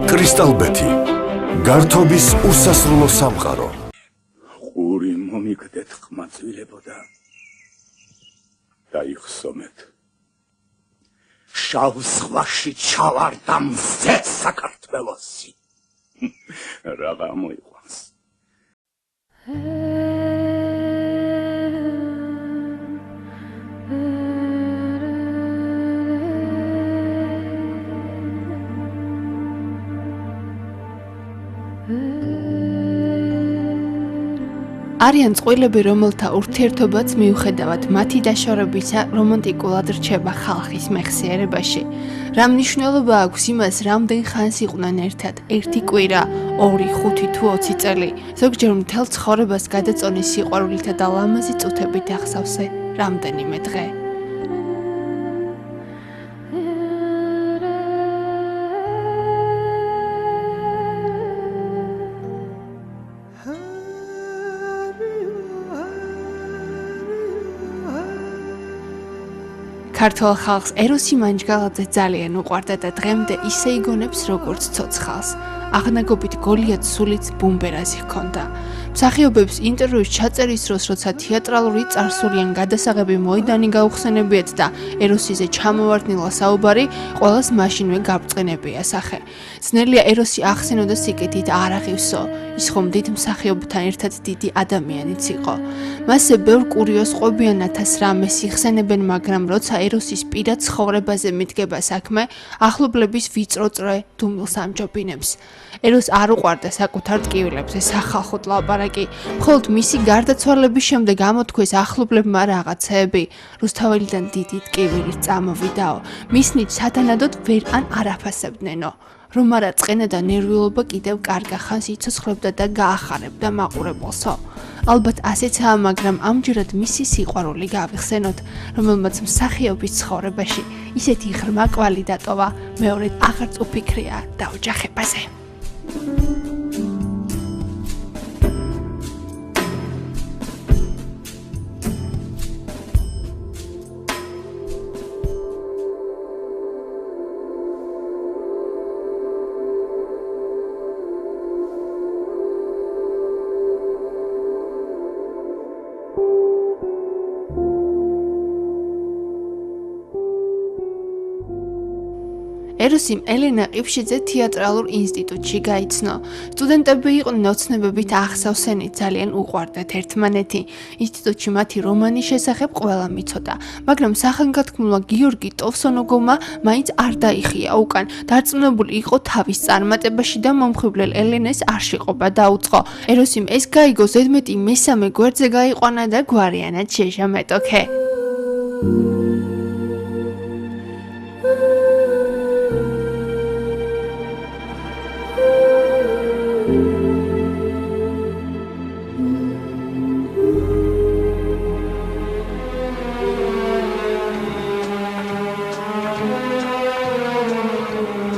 კრისტალბეთი გართობის უსასრულო სამყარო. ყური მომიგდეთ ყმაწვილებოდა დაიხსომეთ. შავ ზღვაში ჩავარდა მზე საქართველოსი. რაღა მოიყვანს. არიან წყვილები, რომელთა ურთიერთობაც მიუხედავად მათი დაშორებისა რომანტიკულად რჩება ხალხის მეხსიერებაში. რა მნიშვნელობა აქვს იმას, რამდენ ხანს იყვნენ ერთად? 1 კვირა, 2, 5 თუ 20 წელი. ზოგჯერ მთელ ცხოვრებას გადაწონის სიყვარულითა და ლამაზი წუთებით ახსავსე რამდენიმე დღე. ქართველ ხალხს ეროსი მანჯგალაძე ძალიან უყვარდა და დღემდე ისე იგონებს როგორც ცოცხალს. აღნაგობით გოლიათ სულიც ბუმბერაზი ჰქონდა. მსახიობებს ინტერვიუს ჩაწერის დროს, როცა თეატრალური წარსულიან გადასაღები მოედანი გაუხსენებიათ და ეროსიზე ჩამოვარდნილა საუბარი, ყველას მაშინვე გაბრწყინებია სახე. ძნელია ეროსი ახსენოდა სიკეთით არ აღივსო, ის ხომ დიდ მსახიობთან ერთად დიდი ადამიანიც იყო. მასზე ბევრ კურიოზს ყვებიანათას რამეს იხსენებენ, მაგრამ როცა ეროსის პირად ცხოვრებაზე მიდგება საქმე, ახლობლების ვიწრო წრე დუმილს ამჯობინებს. ეროს არ უყვარდა საკუთარ ტკივილებზე სახალხოდ ლაპარაკი, მხოლოდ მისი გარდაცვალების შემდეგ ამოთქვეს ახლობლებმა რაღაცეები. რუსთაველიდან დიდი ტკივილის წამოვიდაო, მისნით სათანადოდ ვერ ან არაფასებდნენო. რომ არა წყენა და ნერვიულობა კიდევ კარგა ხანს იცოცხლებდა და გაახარებდა მაყურებელსო. ალბათ ასეცაა, მაგრამ ამჯერად მისი სიყვარული გავიხსენოთ, რომელმაც მსახიობის ცხოვრებაში ისეთი ღრმა კვალი დატოვა, მეორედ აღარც უფიქრია დაოჯახებაზე. ეროსიმ ელენა ყიფშიძე თეატრალურ ინსტიტუტში გაიცნო. სტუდენტები იყვნენ ოცნებებით ახსავსენი, ძალიან უყვარდათ ერთმანეთი. ინსტიტუტში მათი რომანის შესახებ ყველა მიცოდა, მაგრამ სახელგანთქმულმა გიორგი ტოვსონოგოვმა მაინც არ დაიხია უკან. დარწმუნებული იყო თავის წარმატებაში და მომხიბვლელ ელენას არ შეყობა დაუწყო. ეროსიმ ეს გაიგო, ზედმეტი მესამე გვერდზე გაიყვანა და გვარიანად შეჟამეტოქე.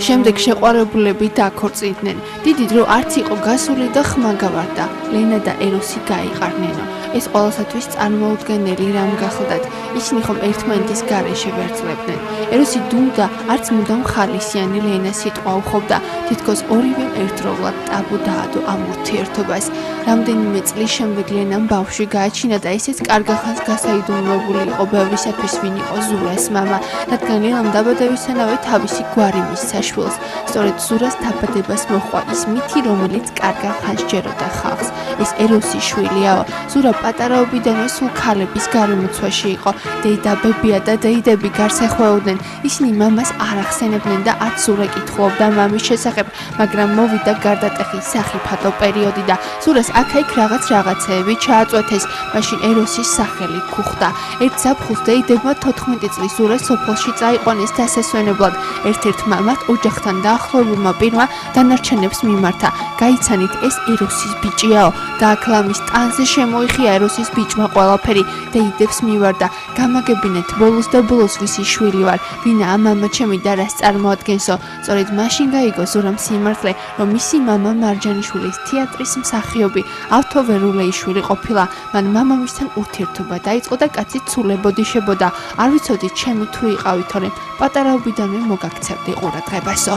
შემდეგ შეყვარებულები დაქორწინდნენ. დიდი დრო არც იყო გასული და ხმა გავარდა. ლენა და ეროსი გაიყარნენო. ეს ყველასათვის წარმოუდგენელი რამ გახლდათ. ისინი ხომ ერთმანეთის გარეშე ვერცლებდნენ. ეროსი დუმდა, არც მუდამ ხალისიანი ლენა სიტყვა უხობდა. თითქოს ორივემ ერთდროულად ტაბუ დაადო ამ ურთიერთობას. რამდენიმე წლის შემდეგ ლენამ ბავშვი გააჩინა და ესეც კარგა ხანს გასაიდუმლოებული იყო ბევრისათვის, ვინ იყო ზურას მამა, რადგან ლენამ დაბადებისთანავე თავისი გვარი მისცა შვილს. სწორედ ზურას დაბადებას მოჰყვა ის მითი, რომელიც კარგა ხანს ჯეროდა ხალხს. ეს ეროსის შვილია. ზურა პატარაობიდანვე სულ ქალების გარემოცვაში იყო. დეიდაბებია და დეიდები გარს ეხვეოდნენ. ისინი მამას არ ახსენებდნენ და არც ზურა კითხულობდა მამის შესახებ, მაგრამ მოვიდა გარდატეხის სახიფათო პერიოდი და ზურას აქ-იქ რაღაცეები ჩააწვეთეს. მაშინ ეროსის სახელი ქუხდა. ერთ ზაფხულს დეიდებმა 14 წლის ზურას სოფელში წაიყვანეს დასასვენებლად. ერთ-ერთ მამად ოჯახთან დაახლოებულმა პირმა დანარჩენებს მიმართა. გაიცანით, ეს ეროსის ბიჭიაო. დააკლამის ტანზე შემოიხია ეროსის ბიჭმა ყველაფერი. დეიდებს მივარდა. გამაგებინეთ ბოლოს და ბოლოს ვისი შვილი ვარ, ვინაა მამა ჩემი და რას წარმოადგენსო. სწორედ მაშინ გაიგო ზურამ სიმართლე, რომ მისი მამა მარჯანიშვილის თეატრის მსახიობი ავთო ვერულეიშვილი ყოფილა. მან მამამისთან ურთიერთობა დაიწყო და კაცი ცულებოდი-შებოდა. არ ვიცოდი ჩემი თუ იყავი, თორემ პატარაობიდანვე მოგაქცევდი ყურადღებასო.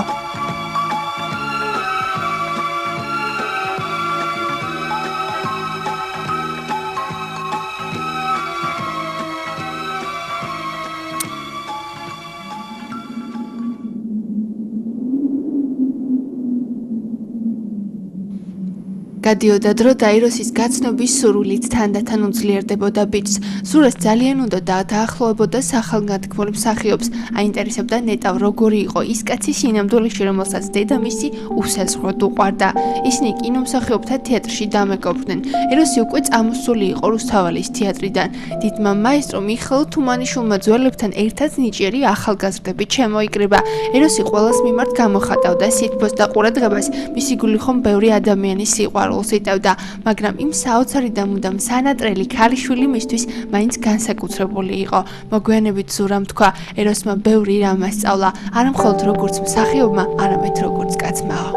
გადიოდა დრო და ეროსის გაცნობის სურვილით თანდათან უძლიერდებოდა ბიჭს. სურას ძალიან უნდა დაახლოვებოდა სახელგანთქმული მსახიობს. აინტერესებდა ნეტავ როგორი იყო ის კაცი სინამდვილეში, რომელსაც დედამისი უსაზღვროდ უყვარდა. ისინი კინომსახიობთა თეატრში დამეგობრდნენ. ეროსი უკვე წამოსული იყო რუსთაველის თეატრიდან. დიდმა მაესტრო მიხეილ თუმანიშვილმა ძველებთან ერთად ნიჭიერი ახალგაზრდები შემოიკრიბა. ეროსი ყველას მიმართ გამოხატავდა სითბოს და ყურადღებას, მისი გული ხომ ბევრი ადამიანის სიყვარულს იტევდა, მაგრამ იმ საოცარი და მუდამ სანატრელი ქალიშვილი მისთვის მაინც განსაკუთრებული იყო. მოგვიანებით ზურამ თქვა, ეროსმა ბევრი რამ ასწავლა, არა მხოლოდ როგორც მსახიობმა, არამედ როგორც კაცმაო.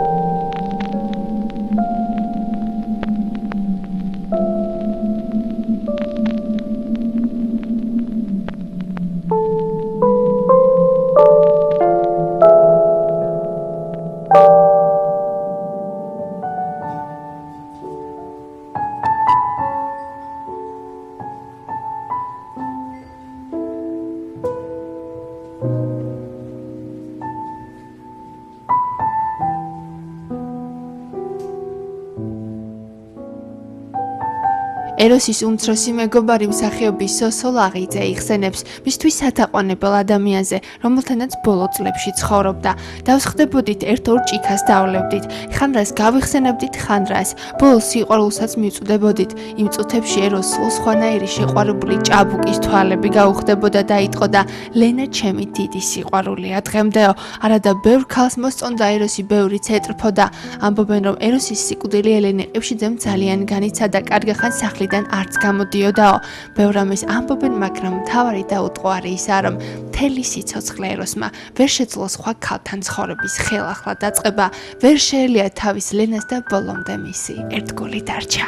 ეროსის უმცროსი მეგობარი მსახიობი სოსო ლაღიძე იხსენებს მისთვის სათაყვანებელ ადამიანზე, რომელთანაც ბოლო წლებში ცხოვრობდა. დავსხდებოდით ერთ-ორ ჭიქას დავლევდით, ხან რას გავიხსენებდით, ხან რას. ბოლოს სიყვარულსაც მივწვდებოდით. იმ წუთებში ეროს სულ სხვანაირი შეყვარებული ჭაბუკის თვალები გაუხდებოდა და იტყოდა: ლენა ჩემი დიდი სიყვარულია დღემდეო. არადა ბევრ ქალს მოსწონდა ეროსი, ბევრიც ეტრფოდა. ამბობენ, რომ ეროსის სიკვდილი ელენე ყიფშიძემ ძალიან განიცადა, კარგი ხან სახლიდან არც გამოდიოდაო. ბევრ ამას ამბობენ, მაგრამ მთავარი და უტყუარი ისაა, რომ მთელი სიცოცხლე ეროსმა ვერ შეძლო სხვა ქალთან ცხოვრების ხელახლა დაწყება, ვერ შეელია თავის ლენას და ბოლომდე მისი ერთგული დარჩა.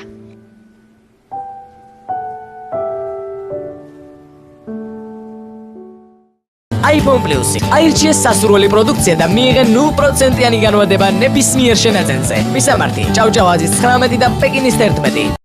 iPhone Plus-ი აირჩიეს სასურველი პროდუქცია და მიიღე 0%-იანი განმარტება ნებისმიერ შენაძენზე. მისამართი: ჭავჭავაძის 19 და პეკინის 11.